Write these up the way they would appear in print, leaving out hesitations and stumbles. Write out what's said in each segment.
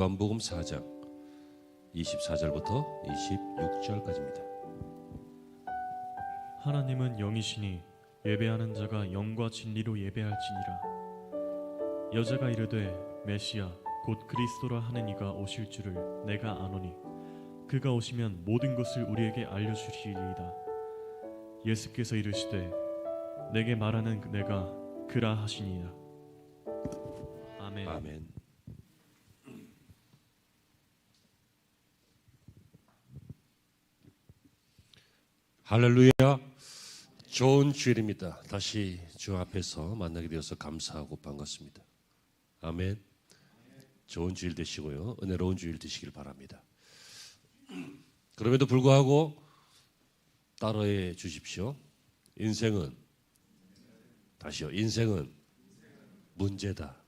요한복음 4장 24절부터 26절까지입니다. 하나님은 영이시니 예배하는 자가 영과 진리로 예배할지니라. 여자가 이르되 메시아 곧 그리스도라 하는 이가 오실 줄을 내가 아노니 그가 오시면 모든 것을 우리에게 알려주시리이다. 예수께서 이르시되 내게 말하는 내가 그라 하시니이다. 아멘. 아멘. 할렐루야. 좋은 주일입니다. 다시 주 앞에서 만나게 되어서 감사하고 반갑습니다. 아멘. 좋은 주일 되시고요, 은혜로운 주일 되시길 바랍니다. 그럼에도 불구하고 따라해 주십시오. 인생은, 다시요, 인생은 문제다.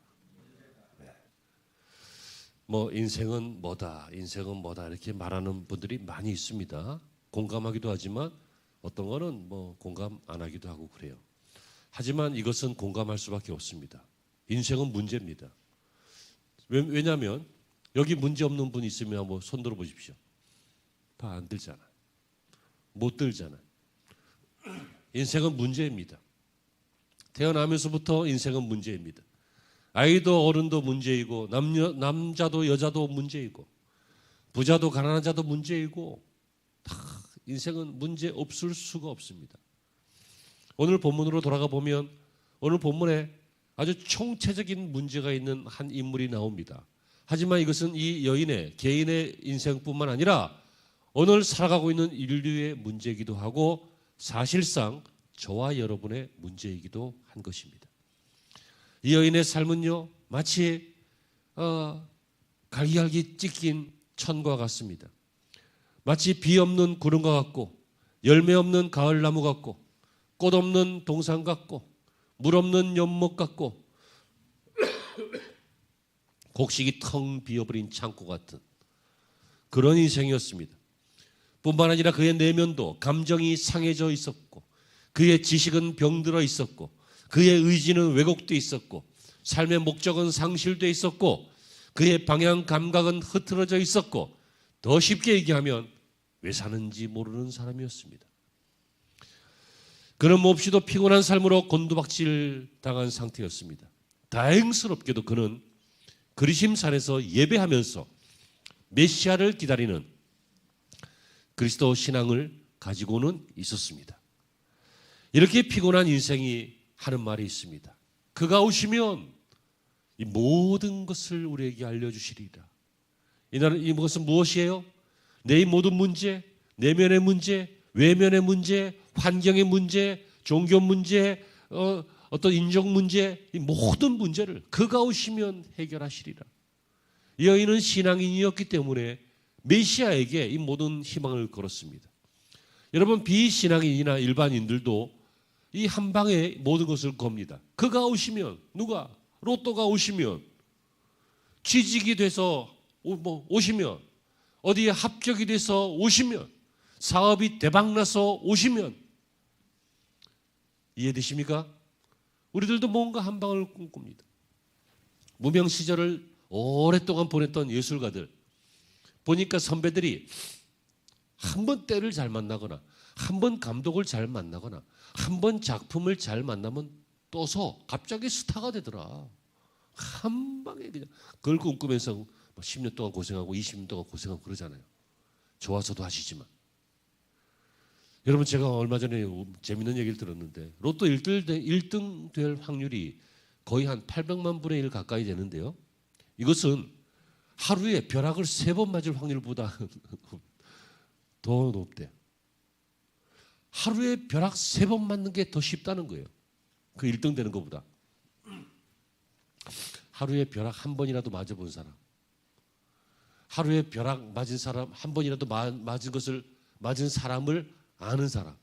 인생은 뭐다, 인생은 뭐다 이렇게 말하는 분들이 많이 있습니다. 공감하기도 하지만 어떤 거는 공감 안 하기도 하고 그래요. 하지만 이것은 공감할 수밖에 없습니다. 인생은 문제입니다. 왜냐하면 여기 문제 없는 분 있으면 한번 손 들어 보십시오. 다 안 들잖아. 못 들잖아. 인생은 문제입니다. 태어나면서부터 인생은 문제입니다. 아이도 어른도 문제이고 남자도 여자도 문제이고 부자도 가난한 자도 문제이고 다 인생은 문제 없을 수가 없습니다. 오늘 본문으로 돌아가 보면 오늘 본문에 아주 총체적인 문제가 있는 한 인물이 나옵니다. 하지만 이것은 이 여인의 개인의 인생뿐만 아니라 오늘 살아가고 있는 인류의 문제이기도 하고 사실상 저와 여러분의 문제이기도 한 것입니다. 이 여인의 삶은요 마치 갈기갈기 찢긴 천과 같습니다. 마치 비 없는 구름과 같고 열매 없는 가을나무 같고 꽃 없는 동산 같고 물 없는 연못 같고 곡식이 텅 비어버린 창고 같은 그런 인생이었습니다. 뿐만 아니라 그의 내면도 감정이 상해져 있었고 그의 지식은 병들어 있었고 그의 의지는 왜곡돼 있었고 삶의 목적은 상실돼 있었고 그의 방향 감각은 흐트러져 있었고 더 쉽게 얘기하면 왜 사는지 모르는 사람이었습니다. 그는 몹시도 피곤한 삶으로 곤두박질 당한 상태였습니다. 다행스럽게도 그는 그리심산에서 예배하면서 메시아를 기다리는 그리스도 신앙을 가지고는 있었습니다. 이렇게 피곤한 인생이 하는 말이 있습니다. 그가 오시면 이 모든 것을 우리에게 알려주시리라. 이것은 무엇이에요? 내 모든 문제, 내면의 문제, 외면의 문제, 환경의 문제, 종교 문제, 어떤 인종 문제, 이 모든 문제를 그가 오시면 해결하시리라. 이 여인은 신앙인이었기 때문에 메시아에게 이 모든 희망을 걸었습니다. 여러분, 비신앙인이나 일반인들도 이 한 방에 모든 것을 겁니다. 그가 오시면, 누가? 로또가 오시면, 취직이 돼서 오시면, 어디에 합격이 돼서 오시면, 사업이 대박나서 오시면, 이해되십니까? 우리들도 뭔가 한 방을 꿈꿉니다. 무명 시절을 오랫동안 보냈던 예술가들 보니까 선배들이 한 번 때를 잘 만나거나 한 번 감독을 잘 만나거나 한 번 작품을 잘 만나면 떠서 갑자기 스타가 되더라. 한 방에 그냥 그걸 꿈꾸면서 10년 동안 고생하고 20년 동안 고생하고 그러잖아요. 좋아서도 하시지만. 여러분, 제가 얼마 전에 재밌는 얘기를 들었는데 로또 1등 될 확률이 거의 한 800만 분의 1 가까이 되는데요. 이것은 하루에 벼락을 3번 맞을 확률보다 더 높대요. 하루에 벼락 3번 맞는 게 더 쉽다는 거예요. 그 1등 되는 것보다. 하루에 벼락 한 번이라도 맞아본 사람, 하루에 벼락 맞은 사람, 한 번이라도 맞은 사람을 아는 사람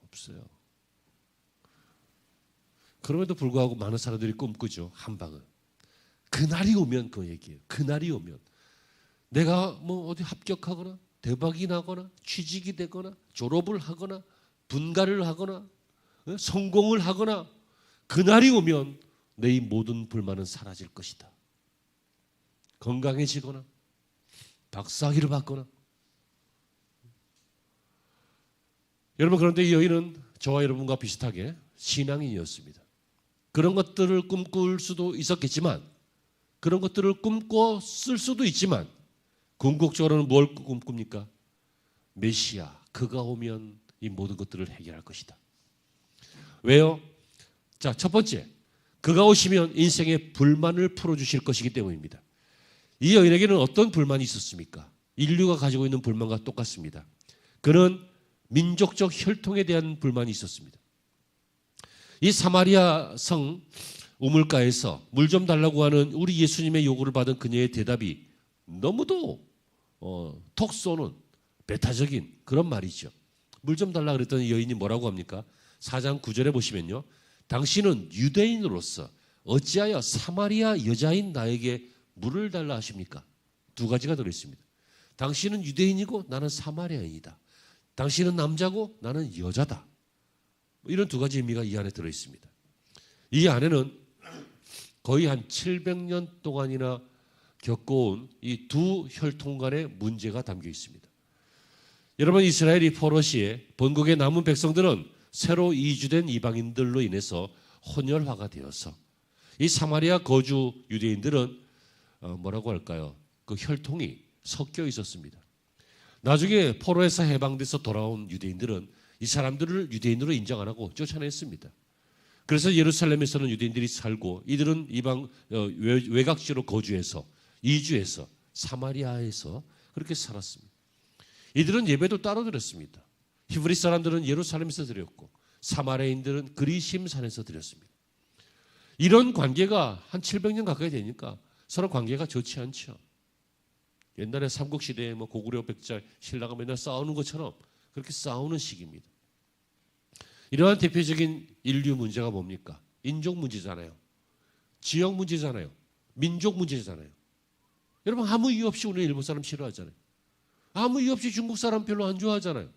없어요. 그럼에도 불구하고 많은 사람들이 꿈꾸죠. 한 방을. 그날이 오면 그 얘기예요. 그날이 오면 내가 어디 합격하거나 대박이 나거나 취직이 되거나 졸업을 하거나 분가를 하거나 성공을 하거나 그날이 오면 내 이 모든 불만은 사라질 것이다. 건강해지거나 박사학위를 받거나. 여러분, 그런데 이 여인은 저와 여러분과 비슷하게 신앙인이었습니다. 그런 것들을 꿈꿀 수도 있었겠지만, 그런 것들을 꿈꿨을 수도 있지만, 궁극적으로는 뭘 꿈꿉니까? 메시아, 그가 오면 이 모든 것들을 해결할 것이다. 왜요? 자, 첫 번째, 그가 오시면 인생의 불만을 풀어주실 것이기 때문입니다. 이 여인에게는 어떤 불만이 있었습니까? 인류가 가지고 있는 불만과 똑같습니다. 그는 민족적 혈통에 대한 불만이 있었습니다. 이 사마리아 성 우물가에서 물 좀 달라고 하는 우리 예수님의 요구를 받은 그녀의 대답이 너무도 톡 쏘는 배타적인 그런 말이죠. 물 좀 달라 그랬더니 여인이 뭐라고 합니까? 4장 9절에 보시면요. 당신은 유대인으로서 어찌하여 사마리아 여자인 나에게 물을 달라 하십니까? 두 가지가 들어있습니다. 당신은 유대인이고 나는 사마리아인이다. 당신은 남자고 나는 여자다. 이런 두 가지 의미가 이 안에 들어있습니다. 이 안에는 거의 한 700년 동안이나 겪어온 이 두 혈통 간의 문제가 담겨 있습니다. 여러분, 이스라엘이 포로 시에 본국에 남은 백성들은 새로 이주된 이방인들로 인해서 혼혈화가 되어서 이 사마리아 거주 유대인들은 뭐라고 할까요? 그 혈통이 섞여 있었습니다. 나중에 포로에서 해방돼서 돌아온 유대인들은 이 사람들을 유대인으로 인정 안 하고 쫓아냈습니다. 그래서 예루살렘에서는 유대인들이 살고 이들은 이방 외곽지로 거주해서 이주해서 사마리아에서 그렇게 살았습니다. 이들은 예배도 따로 드렸습니다. 히브리 사람들은 예루살렘에서 드렸고 사마리아인들은 그리심 산에서 드렸습니다. 이런 관계가 한 700년 가까이 되니까 서로 관계가 좋지 않죠. 옛날에 삼국시대에 뭐 고구려 백자 신라가 맨날 싸우는 것처럼 그렇게 싸우는 시기입니다. 이러한 대표적인 인류 문제가 뭡니까? 인종 문제잖아요. 지역 문제잖아요. 민족 문제잖아요. 여러분, 아무 이유 없이 우리는 일본 사람 싫어하잖아요. 아무 이유 없이 중국 사람 별로 안 좋아하잖아요.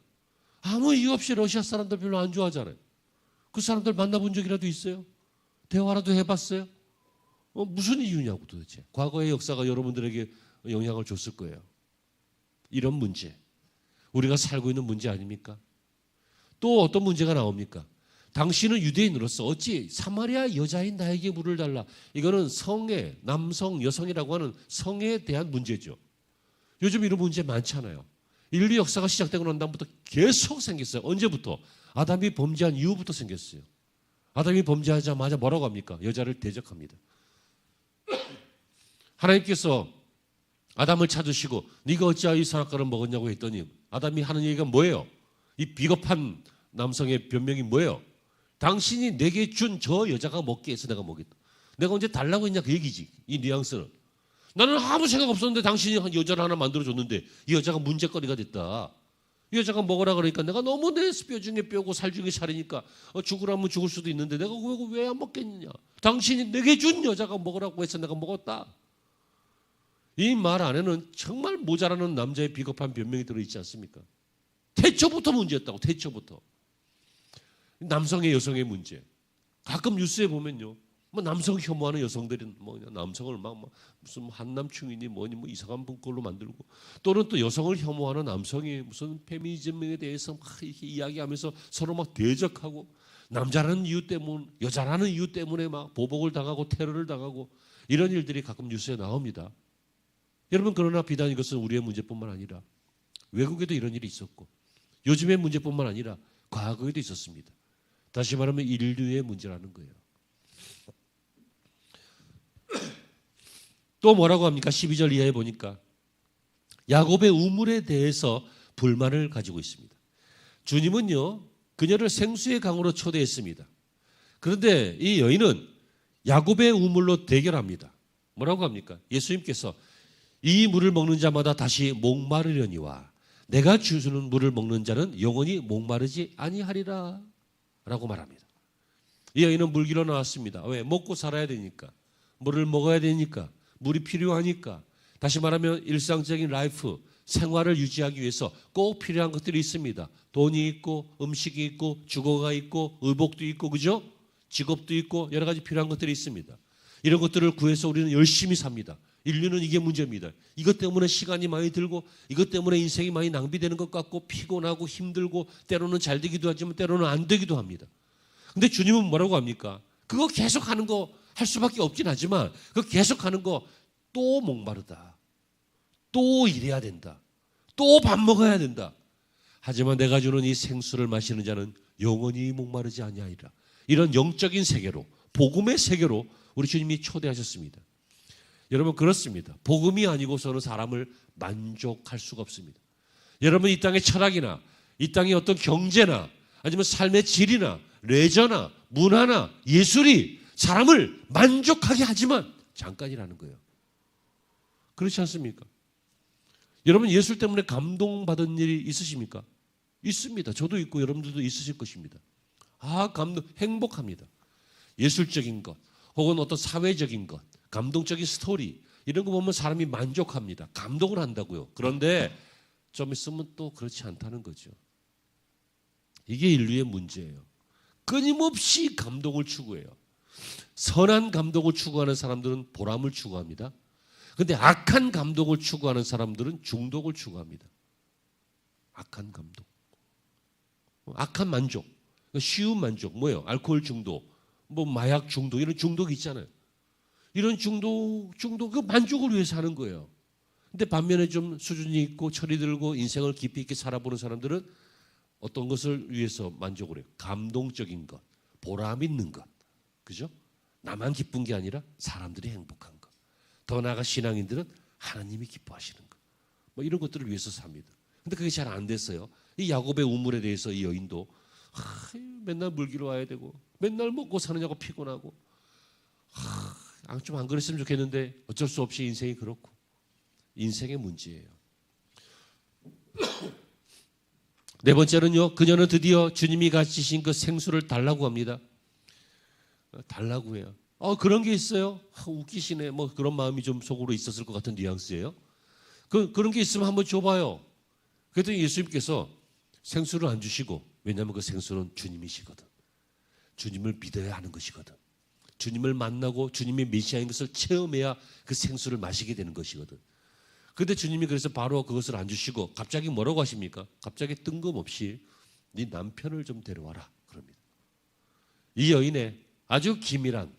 아무 이유 없이 러시아 사람들 별로 안 좋아하잖아요. 그 사람들 만나본 적이라도 있어요? 대화라도 해봤어요? 무슨 이유냐고 도대체. 과거의 역사가 여러분들에게 영향을 줬을 거예요. 이런 문제, 우리가 살고 있는 문제 아닙니까? 또 어떤 문제가 나옵니까? 당신은 유대인으로서 어찌 사마리아 여자인 나에게 물을 달라. 이거는 성애, 남성, 여성이라고 하는 성애에 대한 문제죠. 요즘 이런 문제 많잖아요. 인류 역사가 시작되고 난 다음부터 계속 생겼어요. 언제부터? 아담이 범죄한 이후부터 생겼어요. 아담이 범죄하자마자 뭐라고 합니까? 여자를 대적합니다. 하나님께서 아담을 찾으시고 네가 어찌하여 이 선악과를 먹었냐고 했더니 아담이 하는 얘기가 뭐예요? 이 비겁한 남성의 변명이 뭐예요? 당신이 내게 준 저 여자가 먹게 해서 내가 먹겠다. 내가 언제 달라고 했냐 그 얘기지. 이 뉘앙스는. 나는 아무 생각 없었는데 당신이 여자를 하나 만들어줬는데 이 여자가 문제거리가 됐다. 이 여자가 먹으라 그러니까 내가 너무 내 뼈 중에 뼈고 살 중에 살이니까 죽으라면 죽을 수도 있는데 내가 왜 안 먹겠느냐. 당신이 내게 준 여자가 먹으라고 해서 내가 먹었다. 이 말 안에는 정말 모자라는 남자의 비겁한 변명이 들어있지 않습니까? 태초부터 문제였다고. 태초부터. 남성의 여성의 문제. 가끔 뉴스에 보면요, 뭐 남성 혐오하는 여성들은 뭐 남성을 막 무슨 한남충이니 뭐니 뭐 이상한 걸로 만들고, 또는 또 여성을 혐오하는 남성이 무슨 페미니즘에 대해서 막 이렇게 이야기하면서 서로 막 대적하고, 남자라는 이유 때문, 여자라는 이유 때문에 막 보복을 당하고 테러를 당하고 이런 일들이 가끔 뉴스에 나옵니다. 여러분, 그러나 비단 이것은 우리의 문제뿐만 아니라 외국에도 이런 일이 있었고 요즘의 문제뿐만 아니라 과거에도 있었습니다. 다시 말하면 인류의 문제라는 거예요. 또 뭐라고 합니까? 12절 이하에 보니까 야곱의 우물에 대해서 불만을 가지고 있습니다. 주님은요, 그녀를 생수의 강으로 초대했습니다. 그런데 이 여인은 야곱의 우물로 대결합니다. 뭐라고 합니까? 예수님께서 이 물을 먹는 자마다 다시 목마르려니와 내가 주는 물을 먹는 자는 영원히 목마르지 아니하리라 라고 말합니다. 이 여인은 물기로 나왔습니다. 왜? 먹고 살아야 되니까. 물을 먹어야 되니까. 물이 필요하니까. 다시 말하면 일상적인 라이프, 생활을 유지하기 위해서 꼭 필요한 것들이 있습니다. 돈이 있고 음식이 있고 주거가 있고 의복도 있고, 그죠? 직업도 있고 여러 가지 필요한 것들이 있습니다. 이런 것들을 구해서 우리는 열심히 삽니다. 인류는 이게 문제입니다. 이것 때문에 시간이 많이 들고 이것 때문에 인생이 많이 낭비되는 것 같고 피곤하고 힘들고 때로는 잘 되기도 하지만 때로는 안 되기도 합니다. 근데 주님은 뭐라고 합니까? 그거 계속하는 거 할 수밖에 없긴 하지만 그거 계속하는 거 또 목마르다. 또 일해야 된다. 또 밥 먹어야 된다. 하지만 내가 주는 이 생수를 마시는 자는 영원히 목마르지 아니하리라. 이런 영적인 세계로, 복음의 세계로 우리 주님이 초대하셨습니다. 여러분 그렇습니다. 복음이 아니고서는 사람을 만족할 수가 없습니다. 여러분 이 땅의 철학이나 이 땅의 어떤 경제나 아니면 삶의 질이나 레저나 문화나 예술이 사람을 만족하게 하지만 잠깐이라는 거예요. 그렇지 않습니까? 여러분 예술 때문에 감동받은 일이 있으십니까? 있습니다. 저도 있고 여러분들도 있으실 것입니다. 행복합니다. 예술적인 것 혹은 어떤 사회적인 것, 감동적인 스토리 이런 거 보면 사람이 만족합니다. 감동을 한다고요. 그런데 좀 있으면 또 그렇지 않다는 거죠. 이게 인류의 문제예요. 끊임없이 감동을 추구해요. 선한 감동을 추구하는 사람들은 보람을 추구합니다. 그런데 악한 감동을 추구하는 사람들은 중독을 추구합니다. 악한 감동. 악한 만족. 쉬운 만족. 뭐예요? 알코올 중독, 뭐 마약 중독 이런 중독이 있잖아요. 이런 중독 그 만족을 위해서 하는 거예요. 근데 반면에 좀 수준이 있고 철이 들고 인생을 깊이 있게 살아보는 사람들은 어떤 것을 위해서 만족을 해요? 감동적인 것, 보람 있는 것. 그죠? 나만 기쁜 게 아니라 사람들이 행복한 것. 더 나아가 신앙인들은 하나님이 기뻐하시는 것. 뭐 이런 것들을 위해서 삽니다. 근데 그게 잘 안 됐어요. 이 야곱의 우물에 대해서 이 여인도 맨날 물기로 와야 되고 맨날 먹고 사느냐고 피곤하고 좀 안 그랬으면 좋겠는데 어쩔 수 없이 인생이 그렇고 인생의 문제예요. 네 번째는요. 그녀는 드디어 주님이 가지신 그 생수를 달라고 합니다. 달라고 해요. 그런 게 있어요? 웃기시네. 뭐 그런 마음이 좀 속으로 있었을 것 같은 뉘앙스예요. 그런 게 있으면 한번 줘봐요. 그랬더니 예수님께서 생수를 안 주시고, 왜냐하면 그 생수는 주님이시거든. 주님을 믿어야 하는 것이거든. 주님을 만나고 주님의 메시아인 것을 체험해야 그 생수를 마시게 되는 것이거든. 그런데 주님이 그래서 바로 그것을 안 주시고 갑자기 뭐라고 하십니까? 갑자기 뜬금없이 네 남편을 좀 데려와라 그럽니다. 이 여인의 아주 기밀한,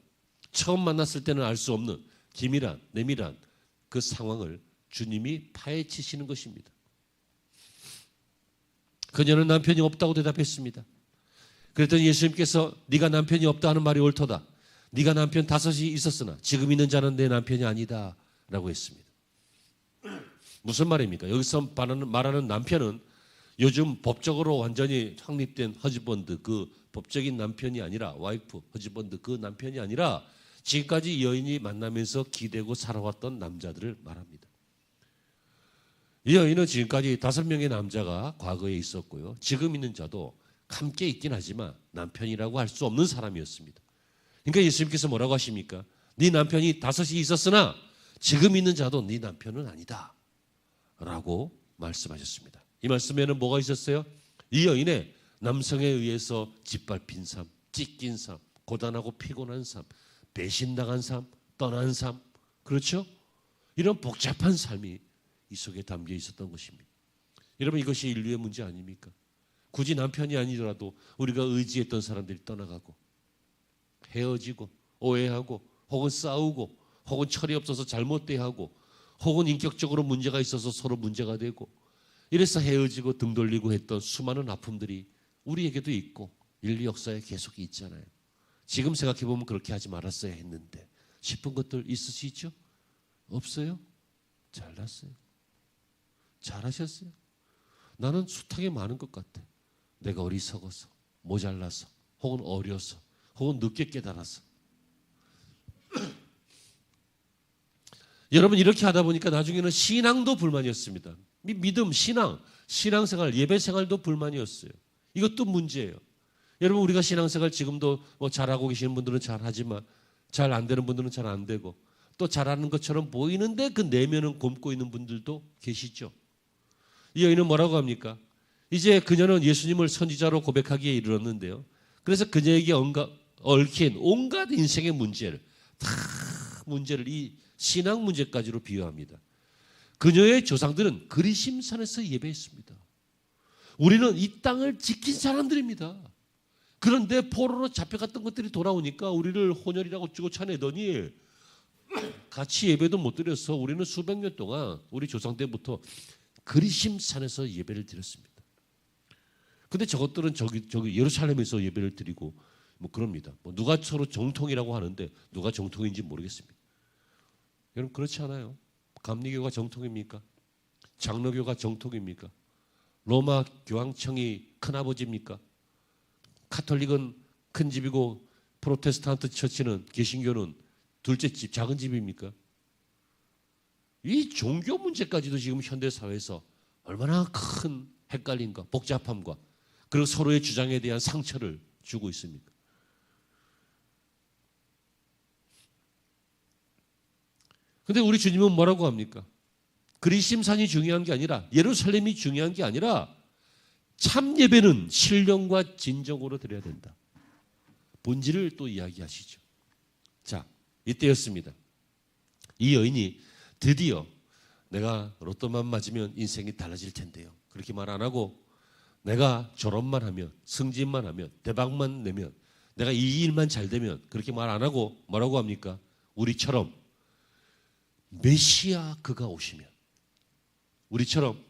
처음 만났을 때는 알 수 없는 기밀한, 내밀한 그 상황을 주님이 파헤치시는 것입니다. 그녀는 남편이 없다고 대답했습니다. 그랬더니 예수님께서 네가 남편이 없다 하는 말이 옳도다. 네가 남편 5이 있었으나 지금 있는 자는 내 남편이 아니다 라고 했습니다. 무슨 말입니까? 여기서 말하는 남편은 요즘 법적으로 완전히 확립된 허즈번드, 그 법적인 남편이 아니라 와이프, 허즈번드 그 남편이 아니라 지금까지 여인이 만나면서 기대고 살아왔던 남자들을 말합니다. 이 여인은 지금까지 5명의 남자가 과거에 있었고요. 지금 있는 자도 함께 있긴 하지만 남편이라고 할 수 없는 사람이었습니다. 그러니까 예수님께서 뭐라고 하십니까? 네 남편이 5이 있었으나 지금 있는 자도 네 남편은 아니다 라고 말씀하셨습니다. 이 말씀에는 뭐가 있었어요? 이 여인의 남성에 의해서 짓밟힌 삶, 찢긴 삶, 고단하고 피곤한 삶, 배신당한 삶, 떠난 삶, 그렇죠? 이런 복잡한 삶이 이 속에 담겨 있었던 것입니다. 여러분 이것이 인류의 문제 아닙니까? 굳이 남편이 아니더라도 우리가 의지했던 사람들이 떠나가고 헤어지고 오해하고 혹은 싸우고 혹은 철이 없어서 잘못대하고 혹은 인격적으로 문제가 있어서 서로 문제가 되고 이래서 헤어지고 등 돌리고 했던 수많은 아픔들이 우리에게도 있고 인류 역사에 계속 있잖아요. 지금 생각해보면 그렇게 하지 말았어야 했는데 싶은 것들 있으시죠? 없어요? 잘났어요. 잘하셨어요. 나는 숱하게 많은 것 같아. 내가 어리석어서, 모자라서, 혹은 어려서, 혹은 늦게 깨달아서. 여러분 이렇게 하다 보니까 나중에는 신앙도 불만이었습니다. 믿음, 신앙생활, 예배생활도 불만이었어요. 이것도 문제예요. 여러분 우리가 신앙생활 지금도 뭐 잘하고 계시는 분들은 잘하지만 잘 안 되는 분들은 잘 안 되고 또 잘하는 것처럼 보이는데 그 내면은 곪고 있는 분들도 계시죠. 이 여인은 뭐라고 합니까? 이제 그녀는 예수님을 선지자로 고백하기에 이르렀는데요. 그래서 그녀에게 얽힌 온갖 인생의 문제를 이 신앙 문제까지로 비유합니다. 그녀의 조상들은 그리심산에서 예배했습니다. 우리는 이 땅을 지킨 사람들입니다. 그런데 포로로 잡혀갔던 것들이 돌아오니까 우리를 혼혈이라고 쫓아내더니 같이 예배도 못 드려서 우리는 수백 년 동안 우리 조상 때부터 그리심산에서 예배를 드렸습니다. 근데 저것들은 저기 예루살렘에서 예배를 드리고 뭐 그럽니다. 뭐 누가 서로 정통이라고 하는데 누가 정통인지 모르겠습니다. 여러분 그렇지 않아요? 감리교가 정통입니까? 장로교가 정통입니까? 로마 교황청이 큰아버지입니까? 카톨릭은 큰 집이고 프로테스탄트 처치는 개신교는 둘째 집, 작은 집입니까? 이 종교 문제까지도 지금 현대 사회에서 얼마나 큰 헷갈림과 복잡함과 그리고 서로의 주장에 대한 상처를 주고 있습니까? 근데 우리 주님은 뭐라고 합니까? 그리심산이 중요한 게 아니라 예루살렘이 중요한 게 아니라 참 예배는 신령과 진정으로 드려야 된다. 본질을 또 이야기하시죠. 자, 이때였습니다. 이 여인이 드디어 내가 로또만 맞으면 인생이 달라질 텐데요. 그렇게 말 안 하고 내가 졸업만 하면 승진만 하면 대박만 내면 내가 이 일만 잘 되면 그렇게 말 안 하고 뭐라고 합니까? 우리처럼 메시아 그가 오시면 우리처럼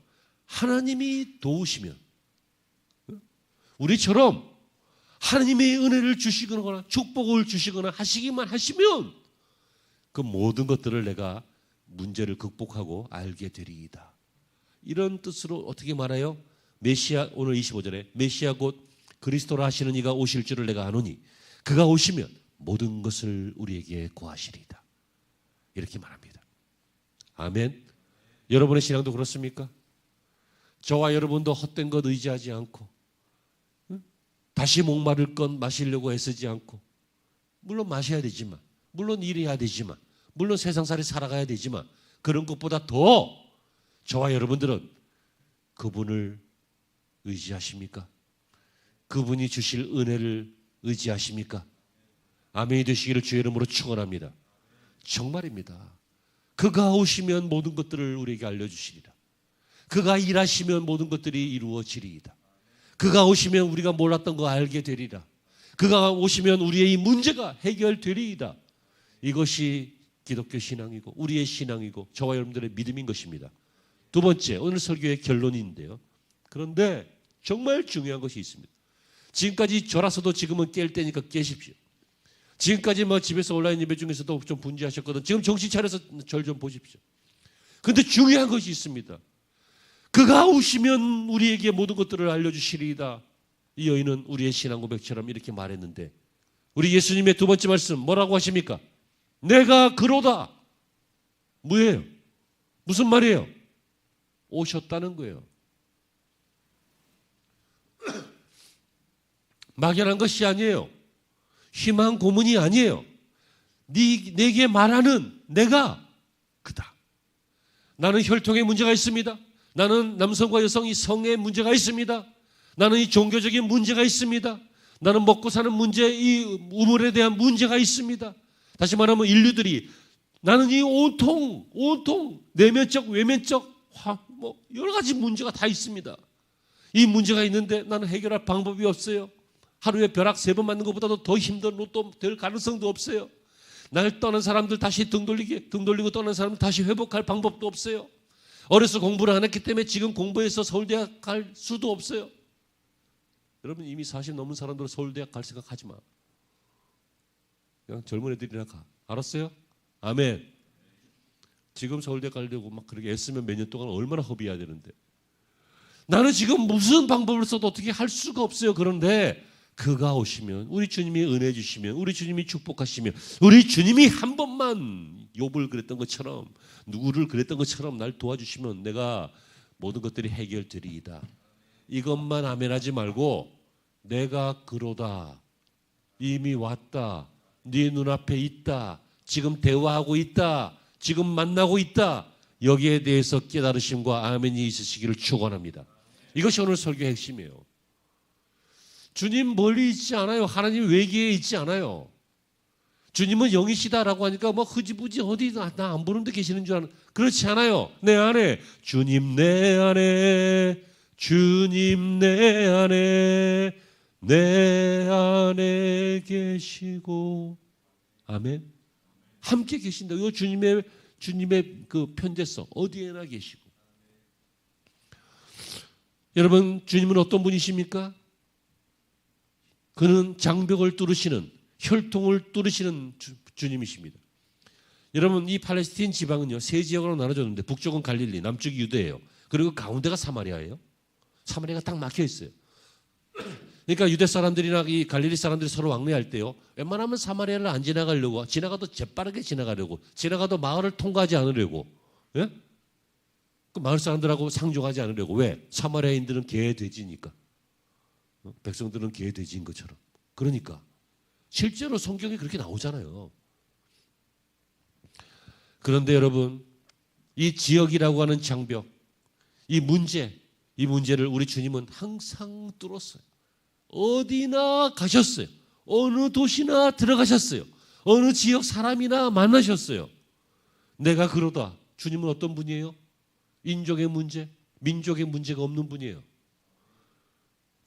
하나님이 도우시면 우리처럼 하나님의 은혜를 주시거나 축복을 주시거나 하시기만 하시면 그 모든 것들을 내가 문제를 극복하고 알게 되리이다. 이런 뜻으로 어떻게 말해요? 메시아 오늘 25절에 메시아 곧 그리스도라 하시는 이가 오실 줄을 내가 아노니 그가 오시면 모든 것을 우리에게 구하시리이다. 이렇게 말합니다. 아멘. 여러분의 신앙도 그렇습니까? 저와 여러분도 헛된 것 의지하지 않고 다시 목마를 건 마시려고 애쓰지 않고 물론 마셔야 되지만 물론 일해야 되지만 물론 세상살이 살아가야 되지만 그런 것보다 더 저와 여러분들은 그분을 의지하십니까? 그분이 주실 은혜를 의지하십니까? 아멘이 되시기를 주의 이름으로 축원합니다. 정말입니다. 그가 오시면 모든 것들을 우리에게 알려주시리라. 그가 일하시면 모든 것들이 이루어지리이다. 그가 오시면 우리가 몰랐던 거 알게 되리라. 그가 오시면 우리의 이 문제가 해결되리이다. 이것이 기독교 신앙이고 우리의 신앙이고 저와 여러분들의 믿음인 것입니다. 두 번째, 오늘 설교의 결론인데요. 그런데 정말 중요한 것이 있습니다. 지금까지 저라서도 지금은 깰 때니까 깨십시오. 지금까지 뭐 집에서 온라인 예배 중에서도 좀 분주하셨거든. 지금 정신 차려서 절 좀 보십시오. 그런데 중요한 것이 있습니다. 그가 오시면 우리에게 모든 것들을 알려주시리이다. 이 여인은 우리의 신앙 고백처럼 이렇게 말했는데 우리 예수님의 두 번째 말씀 뭐라고 하십니까? 내가 그로다. 뭐예요? 무슨 말이에요? 오셨다는 거예요. 막연한 것이 아니에요. 희망 고문이 아니에요. 내게 말하는 내가 그다. 나는 혈통에 문제가 있습니다. 나는 남성과 여성이 성에 문제가 있습니다. 나는 이 종교적인 문제가 있습니다. 나는 먹고 사는 문제, 이 우물에 대한 문제가 있습니다. 다시 말하면 인류들이 나는 이 온통 내면적, 외면적 뭐 여러 가지 문제가 다 있습니다. 이 문제가 있는데 나는 해결할 방법이 없어요. 하루에 벼락 3번 맞는 것보다도 더 힘든 로또 될 가능성도 없어요. 날 떠난 사람들 다시 등 돌리고 떠난 사람들 다시 회복할 방법도 없어요. 어려서 공부를 안 했기 때문에 지금 공부해서 서울대학 갈 수도 없어요. 여러분 이미 40 넘은 사람들은 서울대학 갈 생각하지 마. 그냥 젊은 애들이나 가. 알았어요? 아멘. 지금 서울대 가려고 막 그렇게 애쓰면 몇 년 동안 얼마나 허비해야 되는데. 나는 지금 무슨 방법을 써도 어떻게 할 수가 없어요. 그런데 그가 오시면 우리 주님이 은혜 주시면 우리 주님이 축복하시면 우리 주님이 한 번만 욥을 그랬던 것처럼 누구를 그랬던 것처럼 날 도와주시면 내가 모든 것들이 해결되리이다. 이것만 아멘하지 말고 내가 그로다. 이미 왔다. 네 눈앞에 있다. 지금 대화하고 있다. 지금 만나고 있다. 여기에 대해서 깨달으심과 아멘이 있으시기를 축원합니다. 이것이 오늘 설교의 핵심이에요. 주님 멀리 있지 않아요. 하나님 외계에 있지 않아요. 주님은 영이시다라고 하니까 뭐 흐지부지 어디 나 안 보는 데 계시는 줄 아는, 그렇지 않아요. 내 안에 주님, 내 안에 주님, 내 안에 계시고, 아멘. 함께 계신다. 이거 주님의 그 편대성, 어디에나 계시고. 여러분, 주님은 어떤 분이십니까? 그는 장벽을 뚫으시는, 혈통을 뚫으시는 주님이십니다. 여러분, 이 팔레스틴 지방은요, 세 지역으로 나눠졌는데 북쪽은 갈릴리, 남쪽이 유대예요. 그리고 가운데가 사마리아예요. 사마리아가 딱 막혀 있어요. 그러니까 유대 사람들이나 이 갈릴리 사람들이 서로 왕래할 때요, 웬만하면 사마리아를 안 지나가려고, 지나가도 재빠르게 지나가려고, 지나가도 마을을 통과하지 않으려고, 예? 그 마을 사람들하고 상종하지 않으려고. 왜? 사마리아인들은 개 돼지니까. 백성들은 개 돼지인 것처럼. 그러니까 실제로 성경에 그렇게 나오잖아요. 그런데 여러분, 이 지역이라고 하는 장벽, 이 문제를 우리 주님은 항상 뚫었어요. 어디나 가셨어요. 어느 도시나 들어가셨어요. 어느 지역 사람이나 만나셨어요. 내가 그러다. 주님은 어떤 분이에요? 인종의 문제, 민족의 문제가 없는 분이에요.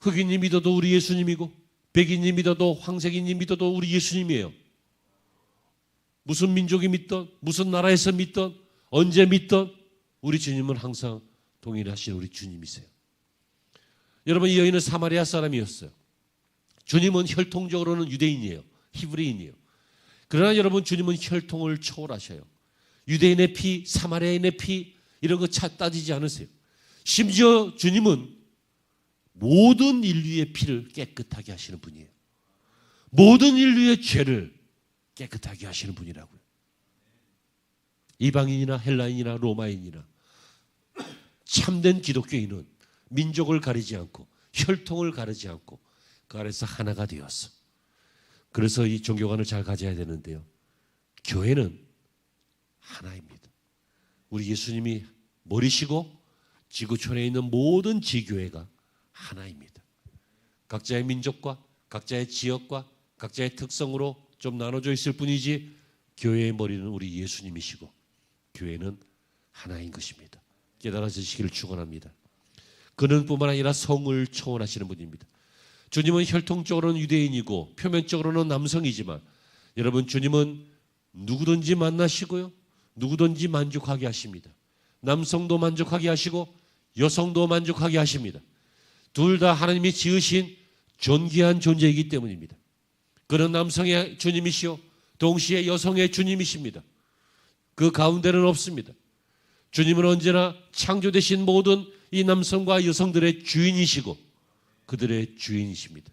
흑인이 믿어도 우리 예수님이고, 백인이 믿어도, 황색인이 믿어도 우리 예수님이에요. 무슨 민족이 믿던, 무슨 나라에서 믿던, 언제 믿던 우리 주님은 항상 동일하신 우리 주님이세요. 여러분, 이 여인은 사마리아 사람이었어요. 주님은 혈통적으로는 유대인이에요. 히브리인이에요. 그러나 여러분, 주님은 혈통을 초월하셔요. 유대인의 피, 사마리아인의 피, 이런 거 따지지 않으세요. 심지어 주님은 모든 인류의 피를 깨끗하게 하시는 분이에요. 모든 인류의 죄를 깨끗하게 하시는 분이라고요. 이방인이나 헬라인이나 로마인이나 참된 기독교인은 민족을 가리지 않고 혈통을 가리지 않고 그 안에서 하나가 되었어. 그래서 이 종교관을 잘 가져야 되는데요, 교회는 하나입니다. 우리 예수님이 머리시고 지구촌에 있는 모든 지교회가 하나입니다. 각자의 민족과 각자의 지역과 각자의 특성으로 좀 나눠져 있을 뿐이지 교회의 머리는 우리 예수님이시고 교회는 하나인 것입니다. 깨달아지시기를 축원합니다. 그는 뿐만 아니라 성을 초월하시는 분입니다. 주님은 혈통적으로는 유대인이고 표면적으로는 남성이지만 여러분, 주님은 누구든지 만나시고요, 누구든지 만족하게 하십니다. 남성도 만족하게 하시고 여성도 만족하게 하십니다. 둘 다 하나님이 지으신 존귀한 존재이기 때문입니다. 그는 남성의 주님이시요 동시에 여성의 주님이십니다. 그 가운데는 없습니다. 주님은 언제나 창조되신 모든 이 남성과 여성들의 주인이시고 그들의 주인이십니다.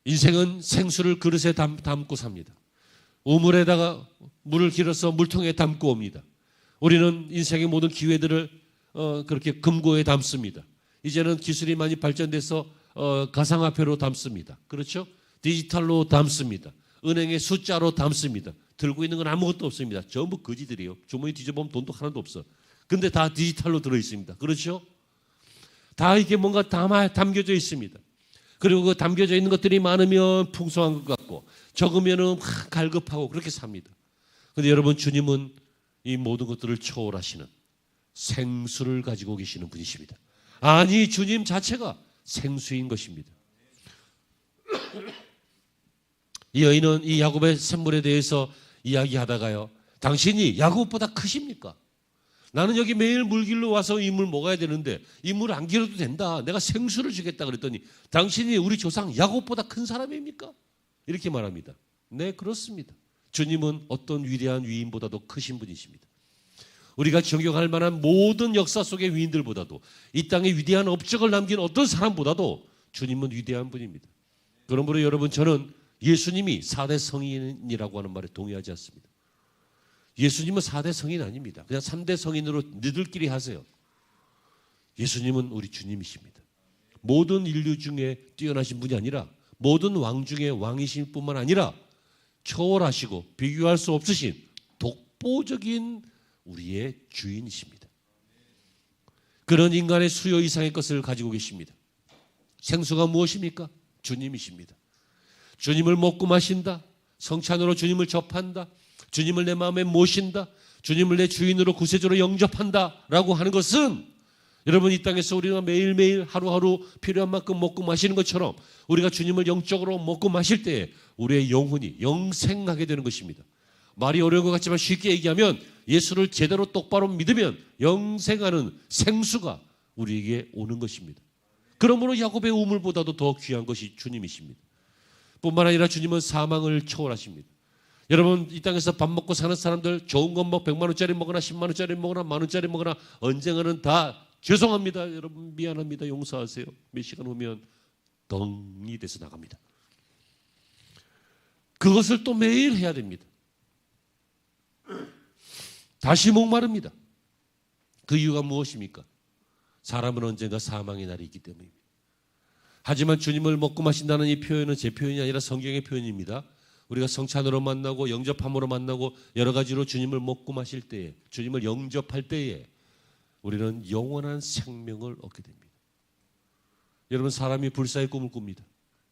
인생은 생수를 그릇에 담고 삽니다. 우물에다가 물을 길어서 물통에 담고 옵니다. 우리는 인생의 모든 기회들을 그렇게 금고에 담습니다. 이제는 기술이 많이 발전돼서 가상화폐로 담습니다. 그렇죠? 디지털로 담습니다. 은행의 숫자로 담습니다. 들고 있는 건 아무것도 없습니다. 전부 거지들이에요. 주머니 뒤져보면 돈도 하나도 없어. 근데 다 디지털로 들어있습니다. 그렇죠? 다 이렇게 뭔가 담겨져 있습니다. 그리고 그 담겨져 있는 것들이 많으면 풍성한 것 같고 적으면은 갈급하고 그렇게 삽니다. 그런데 여러분, 주님은 이 모든 것들을 초월하시는 생수를 가지고 계시는 분이십니다. 아니, 주님 자체가 생수인 것입니다. 이 여인은 이 야곱의 샘물에 대해서 이야기하다가요, 당신이 야곱보다 크십니까? 나는 여기 매일 물길로 와서 이 물 먹어야 되는데 이 물 안 길어도 된다. 내가 생수를 주겠다 그랬더니 당신이 우리 조상 야곱보다 큰 사람입니까? 이렇게 말합니다. 네, 그렇습니다. 주님은 어떤 위대한 위인보다도 크신 분이십니다. 우리가 존경할 만한 모든 역사 속의 위인들보다도 이 땅에 위대한 업적을 남긴 어떤 사람보다도 주님은 위대한 분입니다. 그러므로 여러분, 저는 예수님이 4대 성인이라고 하는 말에 동의하지 않습니다. 예수님은 4대 성인 아닙니다. 그냥 3대 성인으로 너희들끼리 하세요. 예수님은 우리 주님이십니다. 모든 인류 중에 뛰어나신 분이 아니라 모든 왕 중에 왕이신 뿐만 아니라 초월하시고 비교할 수 없으신 독보적인 우리의 주인이십니다. 그런 인간의 수요 이상의 것을 가지고 계십니다. 생수가 무엇입니까? 주님이십니다. 주님을 먹고 마신다. 성찬으로 주님을 접한다. 주님을 내 마음에 모신다. 주님을 내 주인으로 구세주로 영접한다라고 하는 것은 여러분 이 땅에서 우리가 매일매일 하루하루 필요한 만큼 먹고 마시는 것처럼 우리가 주님을 영적으로 먹고 마실 때에 우리의 영혼이 영생하게 되는 것입니다. 말이 어려운 것 같지만 쉽게 얘기하면 예수를 제대로 똑바로 믿으면 영생하는 생수가 우리에게 오는 것입니다. 그러므로 야곱의 우물보다도 더 귀한 것이 주님이십니다. 뿐만 아니라 주님은 사망을 초월하십니다. 여러분 이 땅에서 밥 먹고 사는 사람들 좋은 건 뭐 100만 원짜리 먹거나 10만 원짜리 먹거나 만 원짜리 먹거나 언젠가는 다 죄송합니다. 여러분 미안합니다. 용서하세요. 몇 시간 후면 덩이 돼서 나갑니다. 그것을 또 매일 해야 됩니다. 다시 목마릅니다. 그 이유가 무엇입니까? 사람은 언젠가 사망의 날이 있기 때문입니다. 하지만 주님을 먹고 마신다는 이 표현은 제 표현이 아니라 성경의 표현입니다. 우리가 성찬으로 만나고 영접함으로 만나고 여러 가지로 주님을 먹고 마실 때에 주님을 영접할 때에 우리는 영원한 생명을 얻게 됩니다. 여러분 사람이 불사의 꿈을 꿉니다.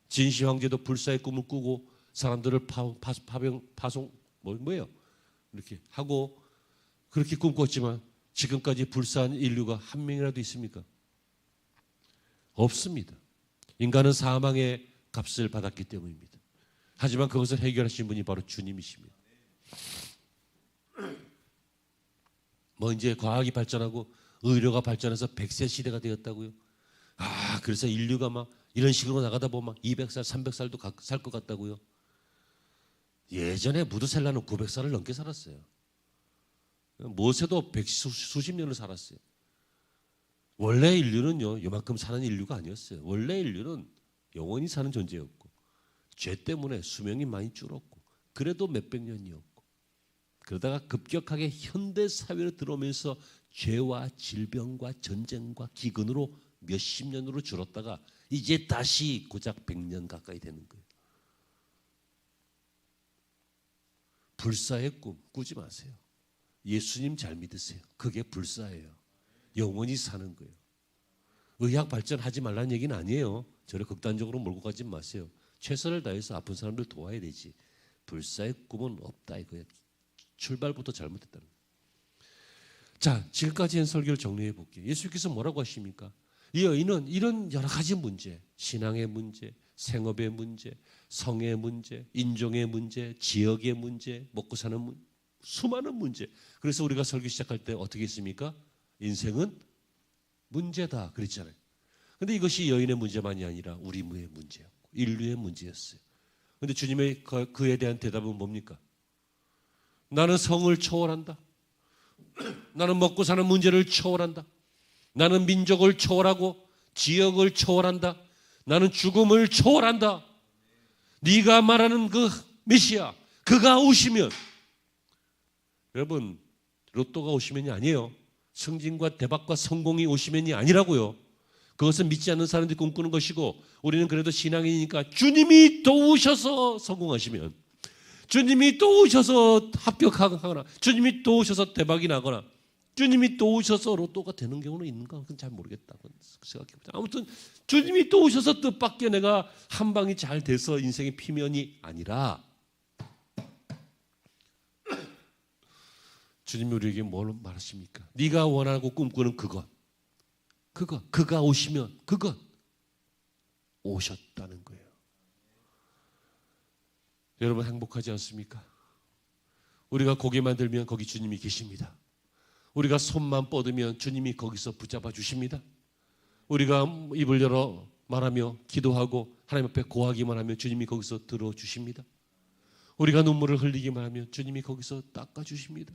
진시 황제도 불사의 꿈을 꾸고 사람들을 뭐예요? 이렇게 하고 그렇게 꿈꿨지만 지금까지 불사한 인류가 한 명이라도 있습니까? 없습니다. 인간은 사망의 값을 받았기 때문입니다. 하지만 그것을 해결하신 분이 바로 주님이십니다. 뭐 이제 과학이 발전하고 의료가 발전해서 100세 시대가 되었다고요. 그래서 인류가 막 이런 식으로 나가다 보면 막 200살, 300살도 살 것 같다고요. 예전에 무드셀라는 900살을 넘게 살았어요. 모세도 수십 년을 살았어요. 원래 인류는요, 이만큼 사는 인류가 아니었어요. 원래 인류는 영원히 사는 존재였고, 죄 때문에 수명이 많이 줄었고, 그래도 몇백 년이었고, 그러다가 급격하게 현대 사회로 들어오면서 죄와 질병과 전쟁과 기근으로 몇십 년으로 줄었다가 이제 다시 고작 100년 가까이 되는 거예요. 불사의 꿈 꾸지 마세요. 예수님 잘 믿으세요. 그게 불사예요. 영원히 사는 거예요. 의학 발전하지 말라는 얘기는 아니에요. 저를 극단적으로 몰고 가지 마세요. 최선을 다해서 아픈 사람들 도와야 되지. 불사의 꿈은 없다 이거예요. 출발부터 잘못했다는 거예요. 자, 지금까지 한 설교를 정리해 볼게요. 예수께서 뭐라고 하십니까? 이 여인은 이런 여러 가지 문제, 신앙의 문제, 생업의 문제, 성의 문제, 인종의 문제, 지역의 문제, 먹고 사는 문제, 수많은 문제. 그래서 우리가 설교 시작할 때 어떻게 했습니까? 인생은 문제다 그랬잖아요. 그런데 이것이 여인의 문제만이 아니라 우리의 문제였고 인류의 문제였어요. 그런데 주님의 그에 대한 대답은 뭡니까? 나는 성을 초월한다. 나는 먹고 사는 문제를 초월한다. 나는 민족을 초월하고 지역을 초월한다. 나는 죽음을 초월한다. 네가 말하는 그 메시아 그가 오시면, 여러분 로또가 오시면이 아니에요. 승진과 대박과 성공이 오시면이 아니라고요. 그것은 믿지 않는 사람들이 꿈꾸는 것이고, 우리는 그래도 신앙인이니까 주님이 또 오셔서 성공하시면, 주님이 또 오셔서 합격하거나, 주님이 또 오셔서 대박이 나거나, 주님이 또 오셔서 로또가 되는 경우는 있는가? 그건 잘 모르겠다. 생각해보자. 아무튼 주님이 또 오셔서 뜻밖의 내가 한 방이 잘 돼서 인생의 피면이 아니라, 주님이 우리에게 뭘 말하십니까? 네가 원하고 꿈꾸는 그것, 그가 오시면 그것 오셨다는 거예요. 여러분 행복하지 않습니까? 우리가 고개만 들면 거기 주님이 계십니다. 우리가 손만 뻗으면 주님이 거기서 붙잡아 주십니다. 우리가 입을 열어 말하며 기도하고 하나님 앞에 고하기만 하면 주님이 거기서 들어주십니다. 우리가 눈물을 흘리기만 하면 주님이 거기서 닦아주십니다.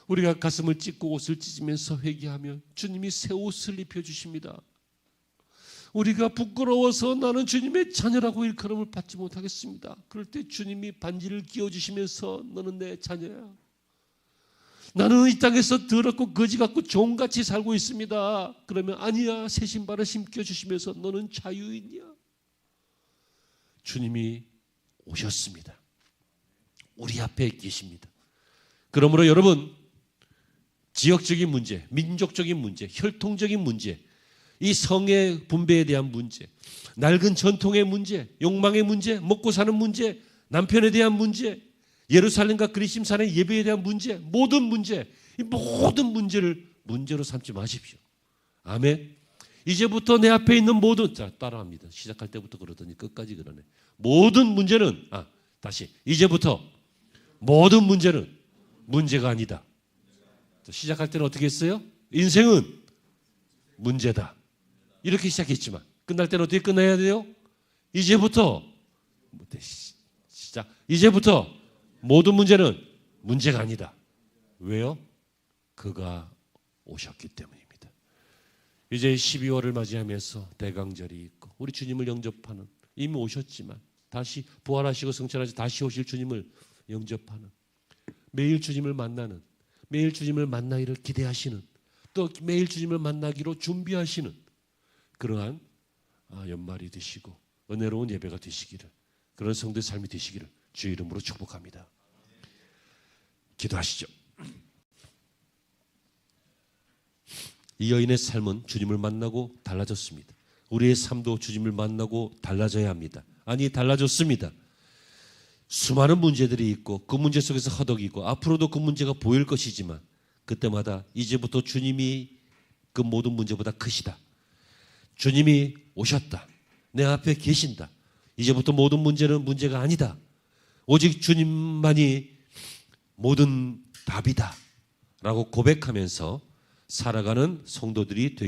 우리가 가슴을 찢고 옷을 찢으면서 회개하면 주님이 새 옷을 입혀주십니다. 우리가 부끄러워서 나는 주님의 자녀라고 일컬음을 받지 못하겠습니다. 그럴 때 주님이 반지를 끼워주시면서 너는 내 자녀야. 나는 이 땅에서 더럽고 거지 같고 종같이 살고 있습니다. 그러면 아니야, 새 신발을 신겨주시면서 너는 자유인이야. 주님이 오셨습니다. 우리 앞에 계십니다. 그러므로 여러분, 지역적인 문제, 민족적인 문제, 혈통적인 문제, 이 성의 분배에 대한 문제, 낡은 전통의 문제, 욕망의 문제, 먹고 사는 문제, 남편에 대한 문제, 예루살렘과 그리심산의 예배에 대한 문제, 모든 문제, 이 모든 문제를 문제로 삼지 마십시오. 아멘. 이제부터 내 앞에 있는 모든, 자, 따라합니다. 시작할 때부터 그러더니 끝까지 그러네. 모든 문제는, 다시, 이제부터 모든 문제는 문제가 아니다. 시작할 때는 어떻게 했어요? 인생은 문제다. 이렇게 시작했지만 끝날 때는 어떻게 끝나야 돼요? 이제부터 시작. 이제부터 모든 문제는 문제가 아니다. 왜요? 그가 오셨기 때문입니다. 이제 12월을 맞이하면서 대강절이 있고 우리 주님을 영접하는, 이미 오셨지만 다시 부활하시고 승천하시 다시 오실 주님을 영접하는, 매일 주님을 만나는, 매일 주님을 만나기를 기대하시는, 또 매일 주님을 만나기로 준비하시는 그러한 연말이 되시고 은혜로운 예배가 되시기를, 그런 성도의 삶이 되시기를 주의 이름으로 축복합니다. 기도하시죠. 이 여인의 삶은 주님을 만나고 달라졌습니다. 우리의 삶도 주님을 만나고 달라져야 합니다. 아니, 달라졌습니다. 수많은 문제들이 있고 그 문제 속에서 허덕이고 앞으로도 그 문제가 보일 것이지만 그때마다 이제부터 주님이 그 모든 문제보다 크시다. 주님이 오셨다. 내 앞에 계신다. 이제부터 모든 문제는 문제가 아니다. 오직 주님만이 모든 답이다 라고 고백하면서 살아가는 성도들이 되기